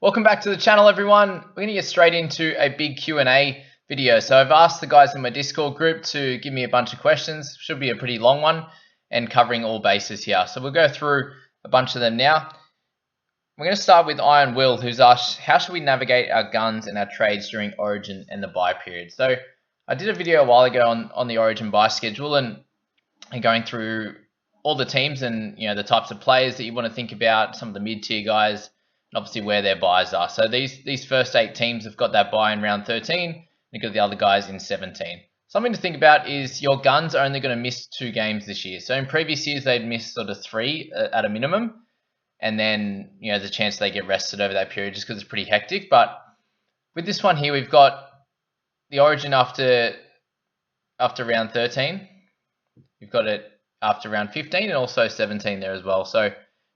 Welcome back to the channel, everyone. We're going to get straight into a big Q&A video. So I've asked the guys in my Discord group to give me a bunch of questions. Should be a pretty long one and covering all bases here. So we'll go through a bunch of them now. We're going to start with Iron Will, who's asked, how should we navigate our guns and our trades during Origin and the buy period? So I did a video a while ago on the Origin buy schedule and going through all the teams and the types of players that you want to think about, some of the mid-tier guys, and obviously where their buys are. So these first 8 teams have got that buy in round 13, and you've got the other guys in 17. Something to think about is your guns are only going to miss 2 games this year. So in previous years, they'd miss sort of 3 at a minimum, and then there's a chance they get rested over that period just because it's pretty hectic. But with this one here, we've got the Origin after round 13. You've got it after round 15 and also 17 there as well. So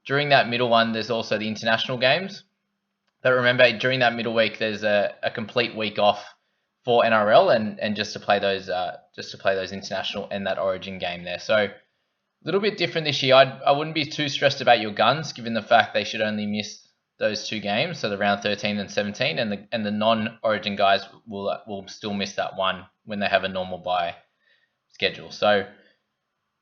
during that middle one, there's also the international games. But remember, during that middle week, there's a complete week off for NRL and just to play those international and that Origin game there. So a little bit different this year. I wouldn't be too stressed about your guns, given the fact they should only miss those 2 games, so the round 13 and 17, and the non-Origin guys will still miss that one when they have a normal bye schedule. So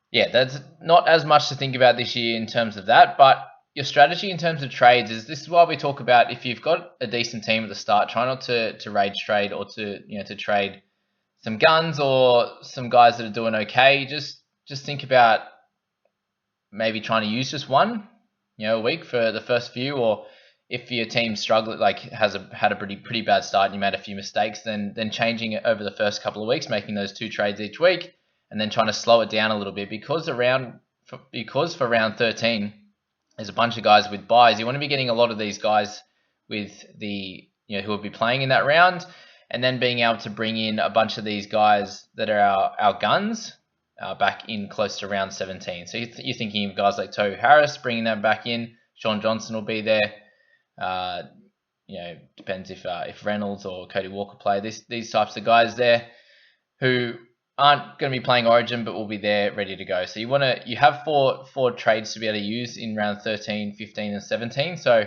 yeah, that's not as much to think about this year in terms of that, but your strategy in terms of trades this is why we talk about, if you've got a decent team at the start, try not to rage trade or to trade some guns or some guys that are doing okay. Just think about maybe trying to use just one a week for the first few, or if your team struggle, like had a pretty bad start and you made a few mistakes, then changing it over the first couple of weeks, making those 2 trades each week, and then trying to slow it down a little bit, because for round 13 there's a bunch of guys with buys. You want to be getting a lot of these guys with the who will be playing in that round, and then being able to bring in a bunch of these guys that are our guns back in close to round 17. So you're thinking of guys like Tohu Harris, bringing them back in. Sean Johnson will be there. Depends if Reynolds or Cody Walker play. These types of guys there who aren't going to be playing Origin but will be there ready to go. So you have four trades to be able to use in round 13, 15, and 17. So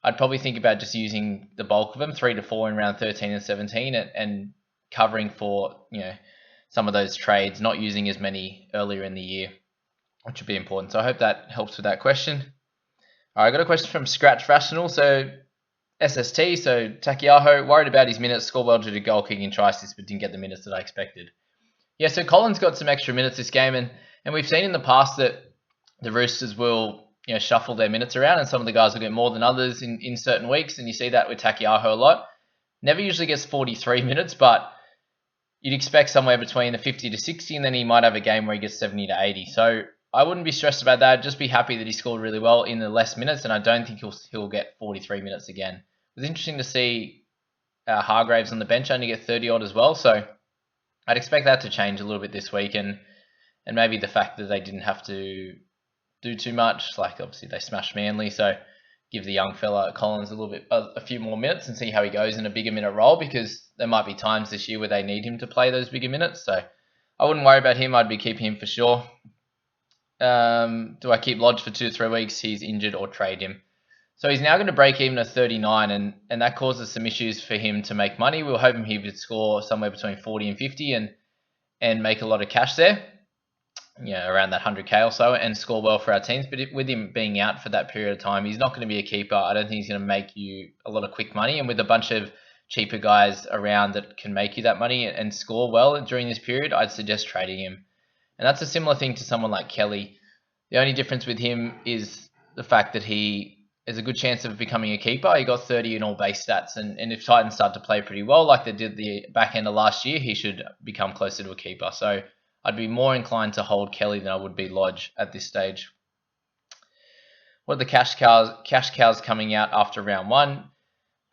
I'd probably think about just using the bulk of them, 3 to 4 in round 13 and 17, and covering for some of those trades, not using as many earlier in the year, which would be important. So I hope that helps with that question. All right, I got a question from Scratch Rational. So SST, so Takiaho, worried about his minutes, scored well due to goal kicking try assist, but didn't get the minutes that I expected. Yeah, so Collins got some extra minutes this game, and we've seen in the past that the Roosters will shuffle their minutes around, and some of the guys will get more than others in certain weeks, and you see that with Takiaho a lot. Never usually gets 43 minutes, but you'd expect somewhere between the 50 to 60, and then he might have a game where he gets 70 to 80. So I wouldn't be stressed about that. Just be happy that he scored really well in the less minutes, and I don't think he'll get 43 minutes again. It was interesting to see Hargraves on the bench only get 30 odd as well, so I'd expect that to change a little bit this week, and maybe the fact that they didn't have to do too much, like obviously they smashed Manly, so give the young fella Collins a few more minutes and see how he goes in a bigger minute role, because there might be times this year where they need him to play those bigger minutes. So I wouldn't worry about him. I'd be keeping him for sure. Do I keep Lodge for 2 to 3 weeks? He's injured, or trade him? So he's now going to break even at 39, and that causes some issues for him to make money. We were hoping he would score somewhere between 40 and 50 and make a lot of cash there, around that 100k or so, and score well for our teams. But with him being out for that period of time, he's not going to be a keeper. I don't think he's going to make you a lot of quick money. And with a bunch of cheaper guys around that can make you that money and score well during this period, I'd suggest trading him. And that's a similar thing to someone like Kelly. The only difference with him is the fact that he is a good chance of becoming a keeper. He got 30 in all base stats, and if Titans start to play pretty well like they did the back end of last year, he should become closer to a keeper. So I'd be more inclined to hold Kelly than I would be Lodge at this stage. What are the cash cows coming out after round 1?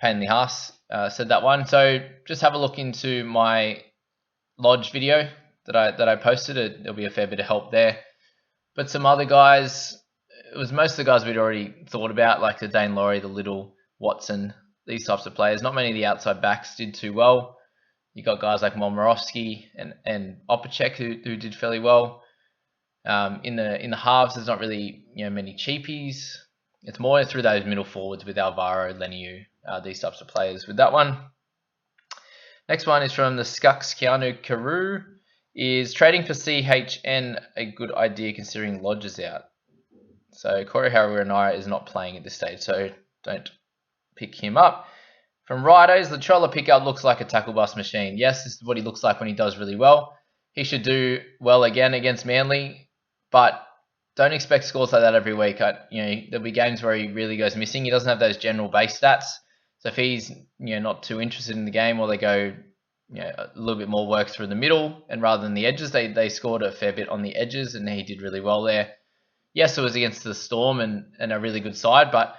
Pain in the ass, said that one. So just have a look into my Lodge video that I posted. There'll be a fair bit of help there. But some other guys, it was most of the guys we'd already thought about, like the Dane Laurie, the Little, Watson, these types of players. Not many of the outside backs did too well. You got guys like Momorowski and Opacek who did fairly well. In the halves, there's not really many cheapies. It's more through those middle forwards with Alvaro, Leniu, these types of players with that one. Next one is from the Skux Keanu Carew. Is trading for CHN a good idea considering Lodge is out? So Corey Harawira is not playing at this stage, so don't pick him up. From Ridos, the Troller pickup looks like a tackle bus machine. Yes, this is what he looks like when he does really well. He should do well again against Manly, but don't expect scores like that every week. There'll be games where he really goes missing. He doesn't have those general base stats. So if he's not too interested in the game, or they go a little bit more work through the middle and rather than the edges, they scored a fair bit on the edges, and he did really well there. Yes, it was against the Storm and a really good side, but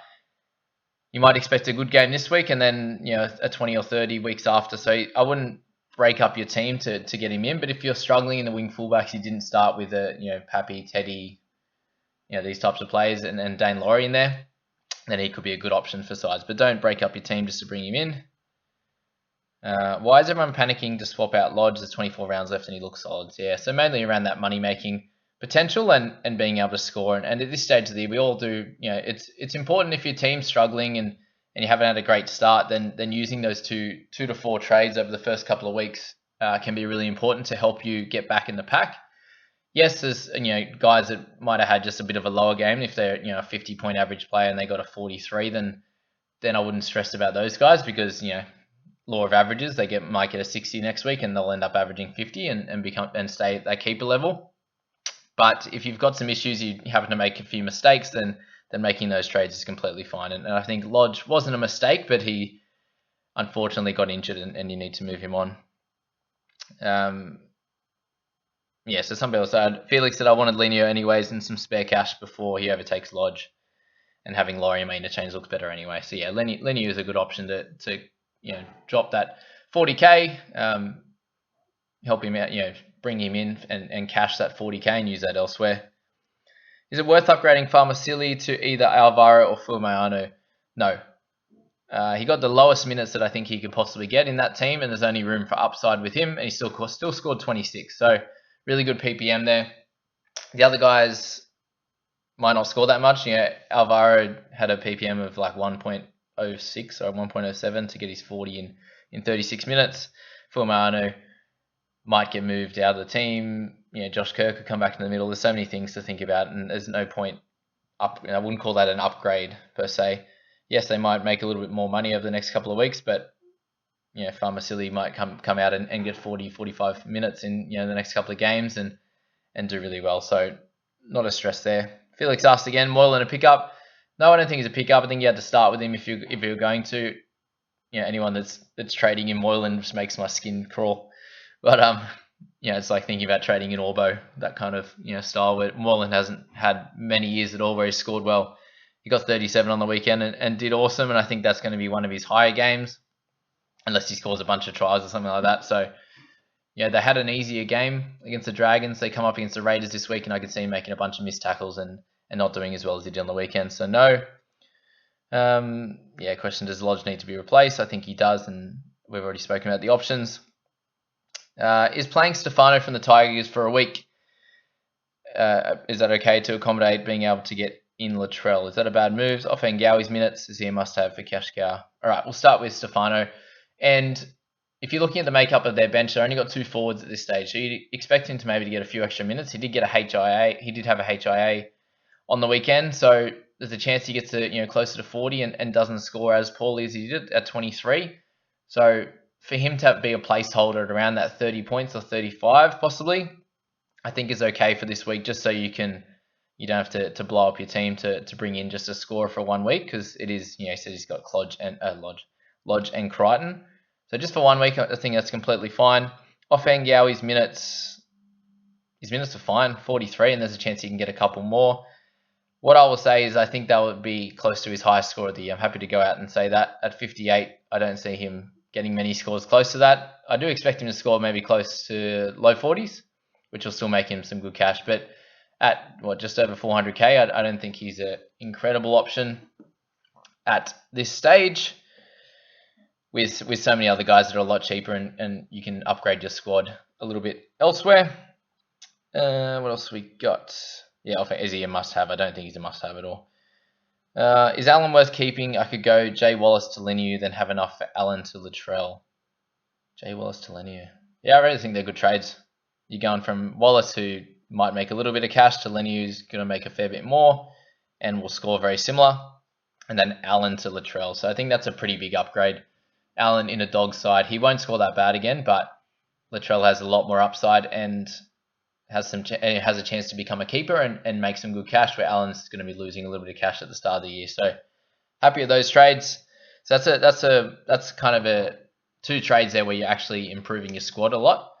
you might expect a good game this week and then a 20 or 30 weeks after. So I wouldn't break up your team to get him in. But if you're struggling in the wing fullbacks, you didn't start with Pappy, Teddy, these types of players and Dane Laurie in there, then he could be a good option for sides. But don't break up your team just to bring him in. Why is everyone panicking to swap out Lodge? There's 24 rounds left and he looks solid. Yeah, so mainly around that money making potential and being able to score. And at this stage of the year, we all do. It's important if your team's struggling and you haven't had a great start, then using those two to four trades over the first couple of weeks can be really important to help you get back in the pack. Yes, there's guys that might have had just a bit of a lower game. If they're a 50-point average player and they got a 43, then I wouldn't stress about those guys because law of averages, they might get a 60 next week and they'll end up averaging 50 and stay at that keeper level. But if you've got some issues, you happen to make a few mistakes, then making those trades is completely fine. And I think Lodge wasn't a mistake, but he unfortunately got injured and you need to move him on. So some people said, Felix said I wanted Leniu anyways and some spare cash before he overtakes Lodge. And having Laurie in my interchange looks better anyway. So yeah, Leniu is a good option to drop that 40k, help him out, bring him in and cash that 40k and use that elsewhere. Is it worth upgrading Farmasili to either Alvaro or Fumayano? No. He got the lowest minutes that I think he could possibly get in that team, and there's only room for upside with him, and he still scored 26. So really good PPM there. The other guys might not score that much. Alvaro had a PPM of like 1.06 or 1.07 to get his 40 in 36 minutes. Fumayano might get moved out of the team. Josh Kerr could come back in the middle. There's so many things to think about, and there's no point I wouldn't call that an upgrade per se. Yes, they might make a little bit more money over the next couple of weeks, but Farmasili might come out and get 40, 45 minutes in the next couple of games and do really well. So not a stress there. Felix asked again, Moylan a pickup? No, I don't think he's a pickup. I think you had to start with him if you're going to. Anyone that's trading in Moylan just makes my skin crawl. But it's like thinking about trading in Orbo, that kind of style where Moylan hasn't had many years at all where he scored well. He got 37 on the weekend and did awesome, and I think that's going to be one of his higher games, unless he scores a bunch of tries or something like that. So they had an easier game against the Dragons. They come up against the Raiders this week, and I could see him making a bunch of missed tackles and not doing as well as he did on the weekend. So no. Question, does Lodge need to be replaced? I think he does, and we've already spoken about the options. Is playing Stefano from the Tigers for a week, is that okay to accommodate being able to get in Latrell? Is that a bad move? Off Ngaui's minutes, is he a must-have for cash cow? All right, we'll start with Stefano. And if you're looking at the makeup of their bench, they only got two forwards at this stage, so you'd expect him to maybe get a few extra minutes. He did get a HIA. He did have a HIA on the weekend, so there's a chance he gets to closer to 40 and doesn't score as poorly as he did at 23. So for him to be a placeholder at around that 30 points or 35 possibly, I think is okay for this week, just so you don't have to blow up your team to bring in just a scorer for 1 week, because it is, he said he's got Lodge and Crichton. So just for 1 week, I think that's completely fine. Off Ngaui's minutes, his minutes are fine, 43, and there's a chance he can get a couple more. What I will say is I think that would be close to his highest score of the year. I'm happy to go out and say that. At 58, I don't see him getting many scores close to that. I do expect him to score maybe close to low 40s, which will still make him some good cash. But at just over 400k, I don't think he's an incredible option at this stage. With so many other guys that are a lot cheaper, and you can upgrade your squad a little bit elsewhere. What else we got? Yeah, is he a must-have? I don't think he's a must-have at all. Is Allen worth keeping? I could go Jay Wallace to Linu, then have enough for Allen to Latrell. Jay Wallace to Linu. Yeah, I really think they're good trades. You're going from Wallace, who might make a little bit of cash, to Linu, who's going to make a fair bit more and will score very similar. And then Allen to Latrell. So I think that's a pretty big upgrade. Allen in a dog side. He won't score that bad again, but Latrell has a lot more upside and has a chance to become a keeper and make some good cash, where Allen's going to be losing a little bit of cash at the start of the year. So happy with those trades. So that's kind of a two trades there where you're actually improving your squad a lot.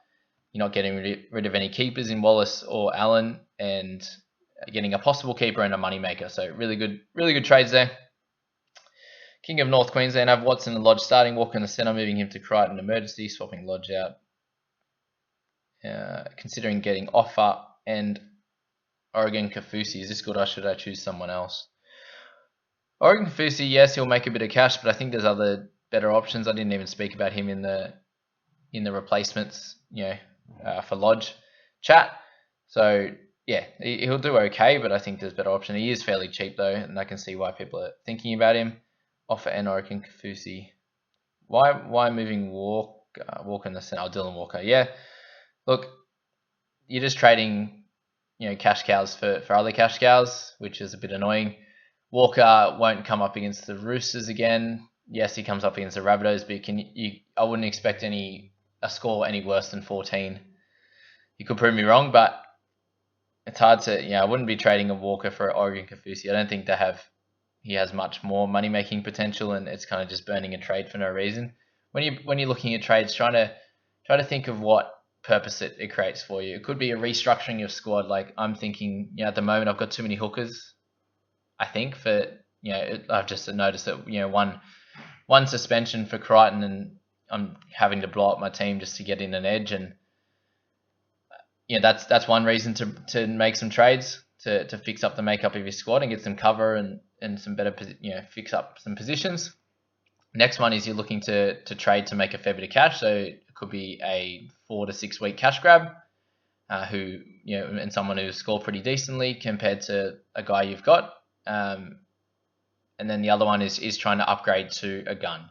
You're not getting rid of any keepers in Wallace or Allen, and getting a possible keeper and a money maker. So really good trades there. King of North Queensland, have Watson and Lodge starting, Walker in the centre, moving him to Crichton emergency, swapping Lodge out. Considering getting offer and Oregon Kafusi. Is this good, or should I choose someone else? Oregon Kafusi, yes, he'll make a bit of cash, but I think there's other better options. I didn't even speak about him in the replacements, for Lodge chat. So yeah, he'll do okay, but I think there's better option. He is fairly cheap though, and I can see why people are thinking about him. Offer and Oregon Kafusi. Why moving Walker in the center? Oh, Dylan Walker. Yeah, look, you're just trading, cash cows for other cash cows, which is a bit annoying. Walker won't come up against the Roosters again. Yes, he comes up against the Rabbitohs, but I wouldn't expect a score any worse than 14. You could prove me wrong, but it's hard to, I wouldn't be trading a Walker for Oregon Kafusi. I don't think he has much more money making potential, and it's kind of just burning a trade for no reason. When you're looking at trades, try to think of what purpose it creates for you. It could be a restructuring your squad. Like I'm thinking, at the moment I've got too many hookers. I think I've just noticed that one suspension for Crichton, and I'm having to blow up my team just to get in an edge, and that's one reason to make some trades to fix up the makeup of your squad and get some cover and some better fix up some positions. Next one is you're looking to trade to make a fair bit of cash, so it could be a 4 to 6 week cash grab, and someone who scored pretty decently compared to a guy you've got. And then the other one is trying to upgrade to a gun.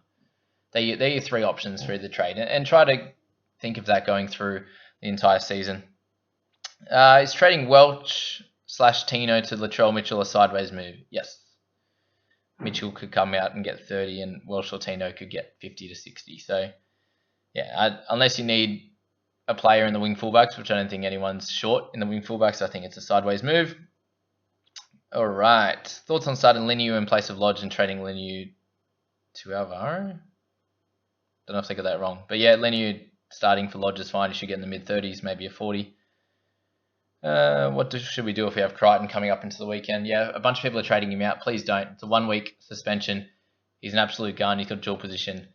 They're your three options for either trade, and try to think of that going through the entire season. Is trading Welch / Tino to Latrell Mitchell a sideways move? Yes. Mitchell could come out and get 30, and Welch or Tino could get 50 to 60. So, yeah, unless you need a player in the wing fullbacks, which I don't think anyone's short in the wing fullbacks, I think it's a sideways move. All right. Thoughts on starting Linu in place of Lodge and trading Linu to Alvaro? Don't know if I got that wrong. But yeah, Linu starting for Lodge is fine. You should get in the mid-30s, maybe a 40. What should we do if we have Crichton coming up into the weekend? Yeah, a bunch of people are trading him out. Please don't. It's a 1 week suspension. He's an absolute gun. He's got dual position.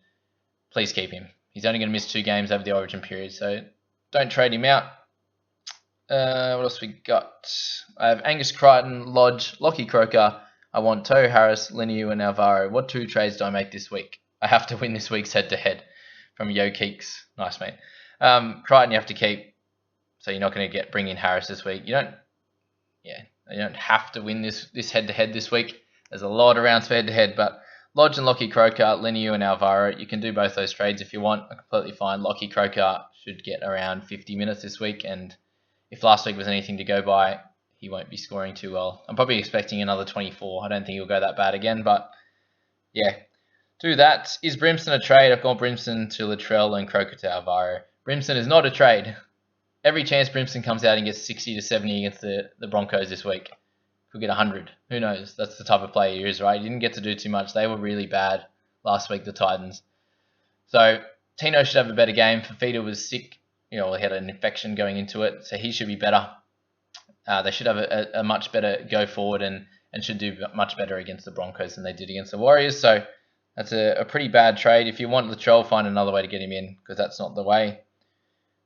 Please keep him. He's only going to miss 2 games over the origin period, so don't trade him out. What else we got? I have Angus Crichton, Lodge, Lockie Croker. I want Tohu Harris, Linu, and Alvaro. What 2 trades do I make this week? I have to win this week's head-to-head from Yo Keeks. Nice, mate. Crichton you have to keep, so you're not going to bring in Harris this week. You don't have to win this head-to-head this week. There's a lot of rounds for head-to-head, but Lodge and Lockie Croker, Linu and Alvaro, you can do both those trades if you want. Completely fine. Lockie Croker should get around 50 minutes this week, and if last week was anything to go by, he won't be scoring too well. I'm probably expecting another 24. I don't think he'll go that bad again, but yeah, do that. Is Brimson a trade? I've gone Brimson to Latrell and Croker to Alvaro. Brimson is not a trade. Every chance Brimson comes out and gets 60 to 70 against the Broncos this week. Could get 100. Who knows? That's the type of player he is, right? He didn't get to do too much. They were really bad last week, the Titans. So Tino should have a better game. Fafita was sick. He had an infection going into it, so he should be better. They should have a much better go forward and should do much better against the Broncos than they did against the Warriors. So that's a pretty bad trade. If you want Latrell, find another way to get him in, because that's not the way.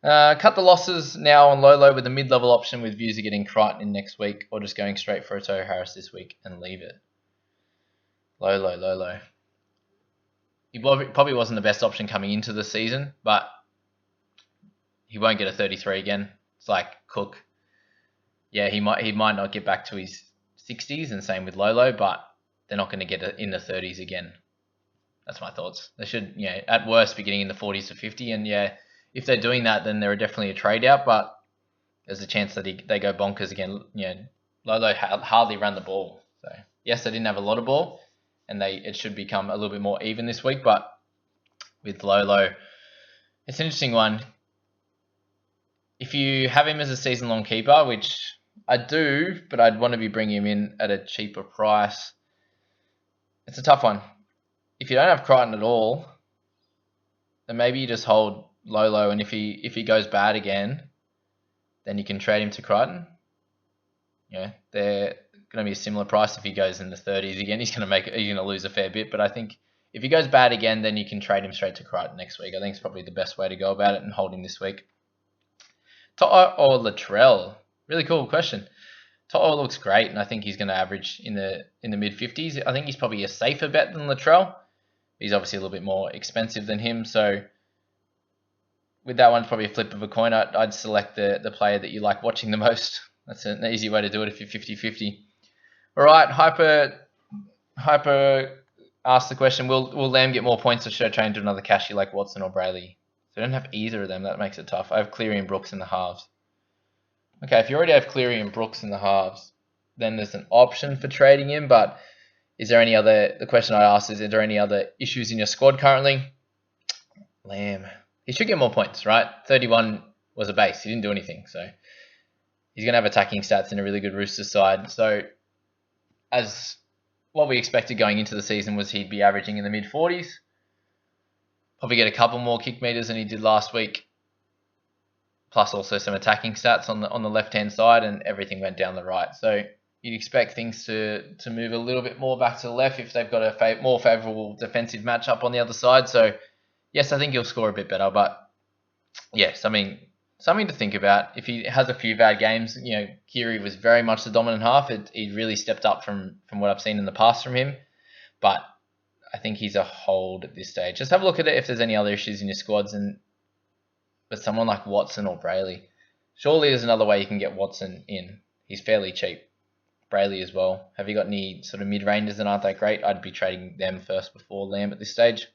Cut the losses now on Lolo with a mid-level option with views of getting Crichton in next week, or just going straight for a Tohu Harris this week and leave it. Lolo. He probably wasn't the best option coming into the season, but he won't get a 33 again. It's like Cook. Yeah, he might not get back to his 60s, and same with Lolo, but they're not going to get it in the 30s again. That's my thoughts. They should, at worst be getting in the 40s to 50. And if they're doing that, then they're definitely a trade out. But there's a chance that they go bonkers again. Lolo hardly ran the ball. So yes, they didn't have a lot of ball, and it should become a little bit more even this week. But with Lolo, it's an interesting one. If you have him as a season-long keeper, which I do, but I'd want to be bringing him in at a cheaper price. It's a tough one. If you don't have Crichton at all, then maybe you just hold Lolo, and if he goes bad again, then you can trade him to Crichton. They're going to be a similar price if he goes in the 30s again. He's going to lose a fair bit, but I think if he goes bad again, then you can trade him straight to Crichton next week. I think it's probably the best way to go about it and hold him this week. To'o or Latrell? Really cool question. To'o looks great, and I think he's going to average in the mid-50s. I think he's probably a safer bet than Latrell. He's obviously a little bit more expensive than him, so with that one, it's probably a flip of a coin. I'd select the player that you like watching the most. That's an easy way to do it if you're 50-50. All right, Hyper asked the question, will Lamb get more points or should I try and do another cashy like Watson or Brayley? So I don't have either of them. That makes it tough. I have Cleary and Brooks in the halves. Okay, if you already have Cleary and Brooks in the halves, then there's an option for trading him, but is there any other, the question I asked is there any other issues in your squad currently? Lamb. He should get more points, right? 31 was a base. He didn't do anything, so he's going to have attacking stats in a really good Roosters side. So as what we expected going into the season was he'd be averaging in the mid-40s. Probably get a couple more kick meters than he did last week. Plus also some attacking stats on the left-hand side, and everything went down the right. So you'd expect things to move a little bit more back to the left if they've got a more favourable defensive matchup on the other side. So yes, I think he'll score a bit better, but yeah, something to think about. If he has a few bad games, Kiri was very much the dominant half. He really stepped up from what I've seen in the past from him, but I think he's a hold at this stage. Just have a look at it if there's any other issues in your squads, but someone like Watson or Brayley, surely there's another way you can get Watson in. He's fairly cheap. Brayley as well. Have you got any sort of mid-rangers that aren't that great? I'd be trading them first before Lamb at this stage.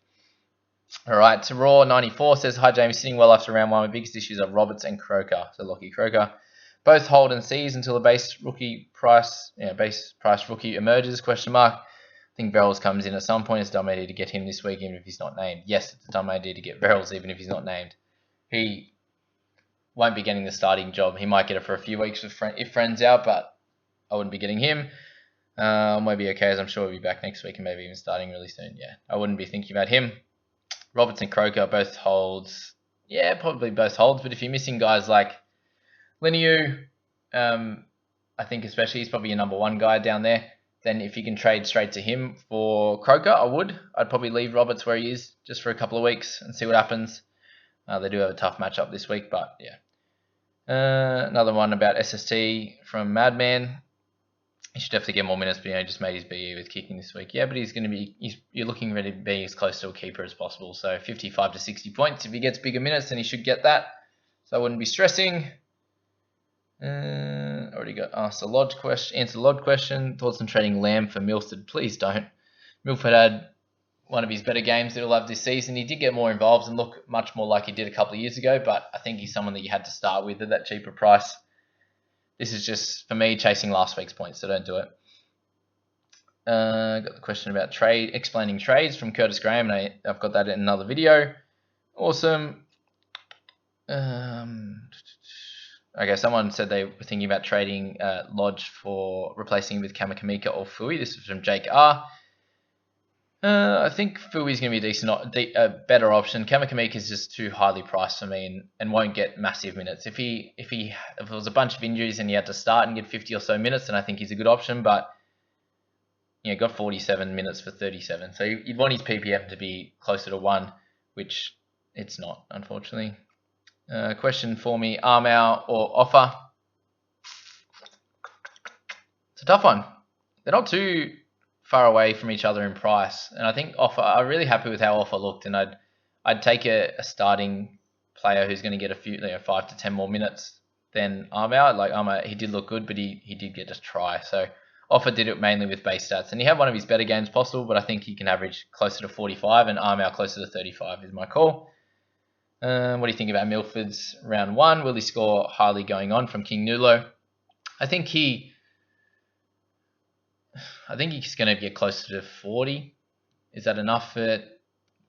All right, to Raw94 says, hi Jamie, sitting well after round one. My biggest issues are Roberts and Croker. So Lockie Croker. Both hold and seize until the base price rookie emerges, question mark. I think Verrills comes in at some point. It's a dumb idea to get him this week, even if he's not named. Yes, it's a dumb idea to get Verrills, even if he's not named. He won't be getting the starting job. He might get it for a few weeks if Friend's out, but I wouldn't be getting him. Maybe okay, as I'm sure he'll be back next week and maybe even starting really soon. Yeah, I wouldn't be thinking about him. Roberts and Croker both holds. Yeah, probably both holds, but if you're missing guys like Liniu, I think especially he's probably your number one guy down there. Then if you can trade straight to him for Croker, I would. I'd probably leave Roberts where he is just for a couple of weeks and see what happens. They do have a tough matchup this week, but yeah. Another one about SST from Madman. He should definitely get more minutes, but just made his BE with kicking this week. Yeah, but you're looking ready to be as close to a keeper as possible. So 55 to 60 points. If he gets bigger minutes, then he should get that. So I wouldn't be stressing. Already got asked a Lodge question. Answered a Lodge question. Thoughts on trading Lamb for Milford? Please don't. Milford had one of his better games that he'll have this season. He did get more involved and look much more like he did a couple of years ago, but I think he's someone that you had to start with at that cheaper price. This is just, for me, chasing last week's points, so don't do it. Got the question about explaining trades from Curtis Graham, and I've got that in another video. Awesome. Okay, someone said they were thinking about trading Lodge for replacing him with Kamakamika or Fui. This is from Jake R. I think Fui's going to be a better option. Kamakamika is just too highly priced for me and won't get massive minutes. If there was a bunch of injuries and he had to start and get 50 or so minutes, then I think he's a good option. But got 47 minutes for 37, so you'd want his PPM to be closer to 1, which it's not, unfortunately. Question for me: Armour or Offer? It's a tough one. They're not too far away from each other in price, and I think I'm really happy with how Offer looked, and I'd take a starting player who's going to get a few 5 to 10 more minutes than Armour. Like Armour, he did look good, but he did get a try, so Offa did it mainly with base stats, and he had one of his better games possible, but I think he can average closer to 45 and Armour closer to 35 is my call. What do you think about Milford's round 1? Will he score highly going on from King Nulo? I think he's going to get closer to 40. Is that enough for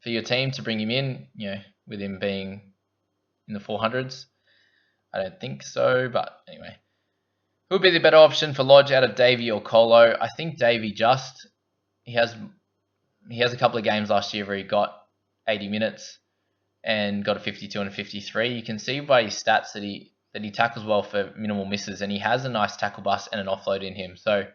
your team to bring him in? With him being in the 400s, I don't think so. But anyway, who would be the better option for Lodge out of Davey or Colo? I think Davey he has a couple of games last year where he got 80 minutes and got a 52 and a 53. You can see by his stats that he tackles well for minimal misses, and he has a nice tackle bust and an offload in him. So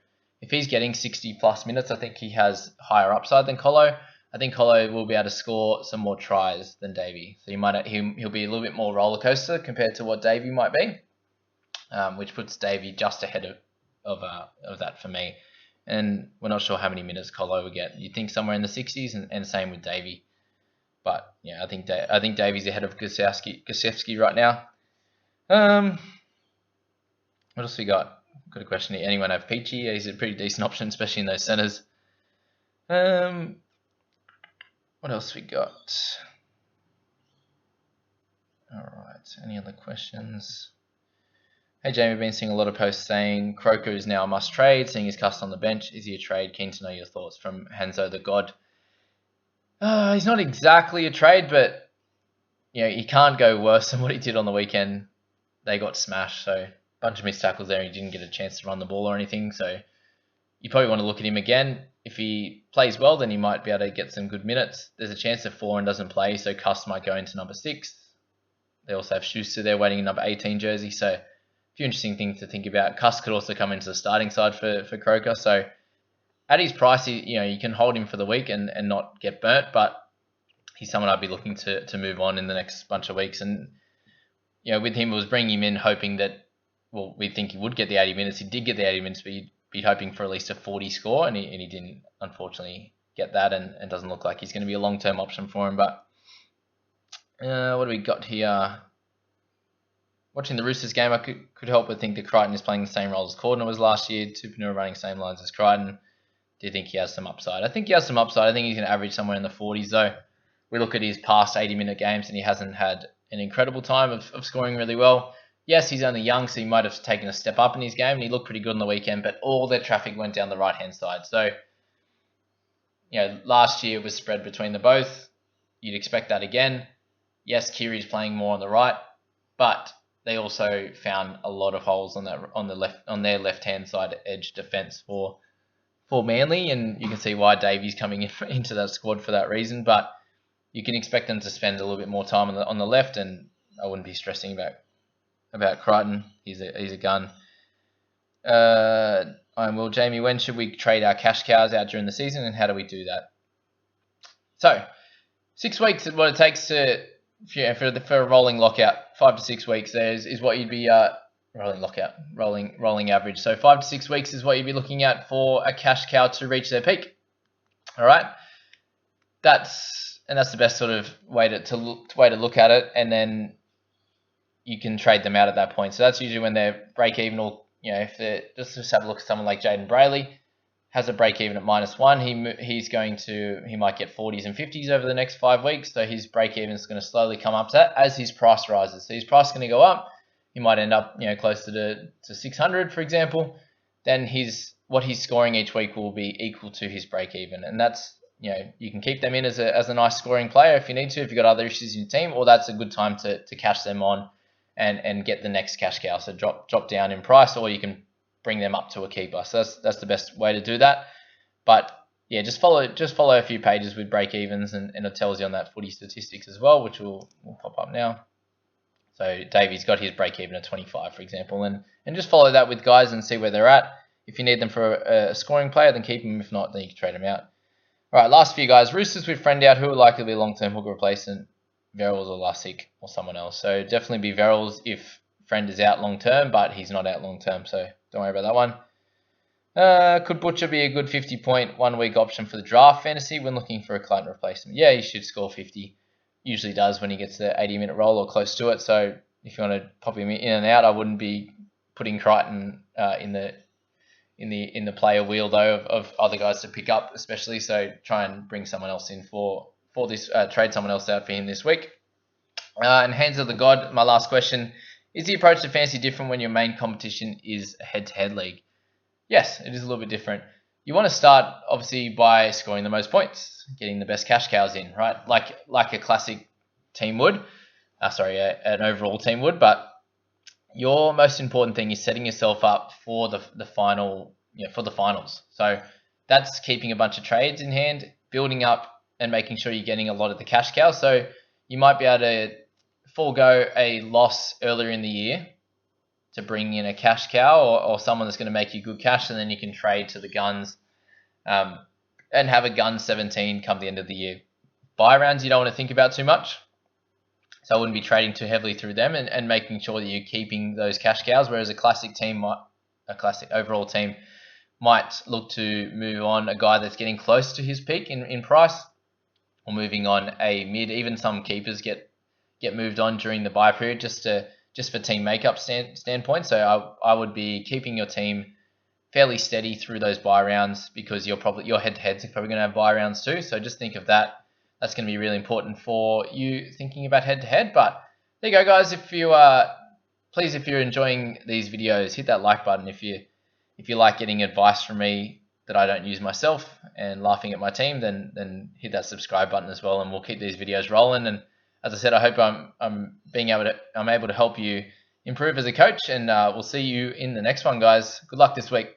if he's getting 60 plus minutes, I think he has higher upside than Colo. I think Colo will be able to score some more tries than Davey. So he'll be a little bit more roller coaster compared to what Davey might be, which puts Davey just ahead of that for me. And we're not sure how many minutes Colo will get. You'd think somewhere in the 60s, and same with Davey. But yeah, I think Davey's ahead of Gosiewski right now. What else we got? Got a question here. Anyone have Peachy? He's a pretty decent option, especially in those centers. What else we got? All right. Any other questions? Hey Jamie, I've been seeing a lot of posts saying Croker is now a must trade, seeing his cast on the bench. Is he a trade? Keen to know your thoughts from Hanzo the God. He's not exactly a trade, but he can't go worse than what he did on the weekend. They got smashed, so a bunch of missed tackles there. He didn't get a chance to run the ball or anything, so you probably want to look at him again. If he plays well, then he might be able to get some good minutes. There's a chance that Foran doesn't play, so Cuss might go into number 6. They also have Schuster there waiting in number 18 jersey, so a few interesting things to think about. Cuss could also come into the starting side for Croker, so at his price, you can hold him for the week and not get burnt, but he's someone I'd be looking to move on in the next bunch of weeks. And with him, it was bringing him in hoping that, well, we think he would get the 80 minutes. He did get the 80 minutes, but you'd be hoping for at least a 40 score, and he didn't, unfortunately, get that, and doesn't look like he's going to be a long-term option for him. But what do we got here? Watching the Roosters game, I could help but think that Crichton is playing the same role as Cordner was last year. Tupanua running the same lines as Crichton. Do you think he has some upside? I think he has some upside. I think he's going to average somewhere in the 40s, though. We look at his past 80-minute games, and he hasn't had an incredible time of scoring really well. Yes, he's only young, so he might have taken a step up in his game, and he looked pretty good on the weekend, but all their traffic went down the right-hand side. So, last year it was spread between the both. You'd expect that again. Yes, Kiri's playing more on the right, but they also found a lot of holes on their left-hand side edge defense for Manly, and you can see why Davey's coming into that squad for that reason. But you can expect them to spend a little bit more time on the left, and I wouldn't be stressing about Crichton. He's a gun. Well, Jamie, when should we trade our cash cows out during the season, and how do we do that? So 6 weeks is what it takes for a rolling lockout. 5 to 6 weeks is what you'd be rolling lockout, rolling average. So 5 to 6 weeks is what you'd be looking at for a cash cow to reach their peak. All right, that's the best sort of way to look at it, and then you can trade them out at that point. So that's usually when they're break even, or if they're just have a look at someone like Jaden Brayley, has a break even at -1. He might get 40s and 50s over the next 5 weeks. So his break even is going to slowly come up as his price rises. So his price is going to go up. He might end up closer to 600, for example. Then what he's scoring each week will be equal to his break even, and that's you can keep them in as a nice scoring player if you need to, if you've got other issues in your team, or that's a good time to cash them on and get the next cash cow. So drop down in price, or you can bring them up to a keeper. So that's the best way to do that. But yeah, just follow a few pages with break evens, and it tells you on that footy statistics as well, which will pop up now. So Davey's got his break even at 25, for example, and just follow that with guys and see where they're at. If you need them for a scoring player, then keep them. If not, then you can trade them out. All right, last few guys. Roosters with Friend out, who are likely to be a long-term hooker replacement, Verrills or Lussick or someone else. So definitely be Verrills if Friend is out long-term, but he's not out long-term, so don't worry about that one. Could Butcher be a good 50-point 1 week option for the draft fantasy when looking for a Clayton replacement? Yeah, he should score 50. Usually does when he gets the 80-minute roll or close to it. So if you want to pop him in and out, I wouldn't be putting Crichton in in the player wheel though of other guys to pick up, especially. So try and bring someone else in for this trade someone else out for him this week. And hands of the god, my last question: is the approach to fantasy different when your main competition is a head-to-head league? Yes, it is a little bit different. You want to start obviously by scoring the most points, getting the best cash cows in, right? Like a classic team would, an overall team would. But your most important thing is setting yourself up for the final, for the finals. So that's keeping a bunch of trades in hand, building up, and making sure you're getting a lot of the cash cows. So you might be able to forego a loss earlier in the year to bring in a cash cow or someone that's going to make you good cash, and then you can trade to the guns and have a gun 17 come the end of the year. Buy rounds you don't want to think about too much, so I wouldn't be trading too heavily through them and making sure that you're keeping those cash cows, whereas a classic overall team might look to move on a guy that's getting close to his peak in price, or moving on a mid. Even some keepers get moved on during the buy period just for team makeup standpoint. So I would be keeping your team fairly steady through those buy rounds, because your head-to-heads are probably going to have buy rounds too. So just think of that. That's going to be really important for you thinking about head-to-head. But there you go, guys. If you're enjoying these videos, hit that like button. If you like getting advice from me that I don't use myself and laughing at my team, then hit that subscribe button as well, and we'll keep these videos rolling. And as I said, I hope I'm able to help you improve as a coach, and we'll see you in the next one, guys. Good luck this week.